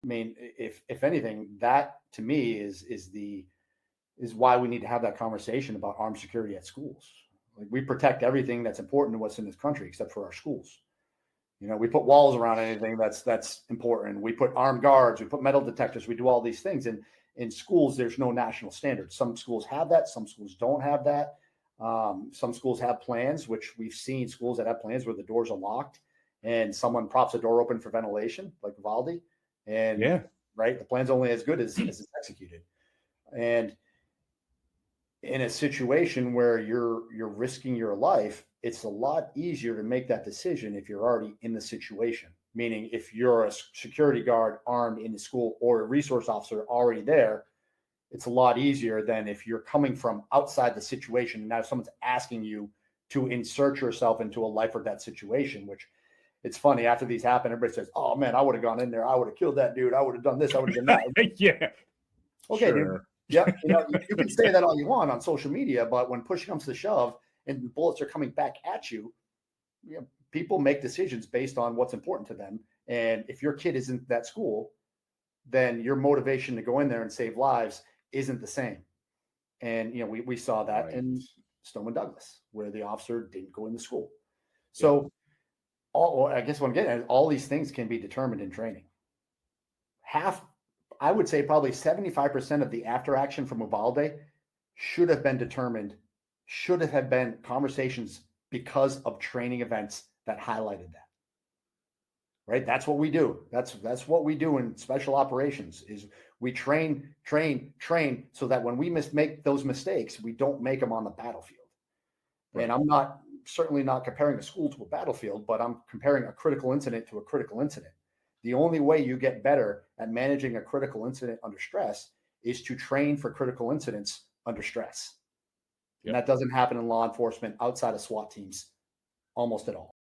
mean, if anything, that to me is why we need to have that conversation about armed security at schools. Like we protect everything that's important to what's in this country, except for our schools. We put walls around anything that's important. We put armed guards, we put metal detectors, we do all these things. And in schools, there's no national standard. Some schools have that, some schools don't have that. Some schools have plans, which we've seen schools that have plans where the doors are locked and someone props a door open for ventilation, like Uvalde. And Yeah. right, the plan's only as good as it's executed. And in a situation where you're risking your life, it's a lot easier to make that decision if you're already in the situation. Meaning, if you're a security guard armed in the school or a resource officer already there, it's a lot easier than if you're coming from outside the situation and now someone's asking you to insert yourself into a life or death situation. Which it's funny, after these happen, everybody says, "Oh man, I would have gone in there. I would have killed that dude. I would have done this. I would have done that." Yeah. Okay, Sure. dude. Yep. You can say that all you want on social media, but when push comes to shove and bullets are coming back at you, people make decisions based on what's important to them. And if your kid isn't that school, then your motivation to go in there and save lives isn't the same. And we saw that in Stoneman Douglas, where the officer didn't go in the school. So I guess what I'm getting at is all these things can be determined in training. I would say probably 75% of the after action from Uvalde should have been determined, should have been conversations because of training events that highlighted that. Right? That's what we do. That's what we do in special operations is we train so that when we make those mistakes, we don't make them on the battlefield. Right. And I'm certainly not comparing a school to a battlefield, but I'm comparing a critical incident to a critical incident. The only way you get better at managing a critical incident under stress is to train for critical incidents under stress. Yep. And that doesn't happen in law enforcement outside of SWAT teams almost at all.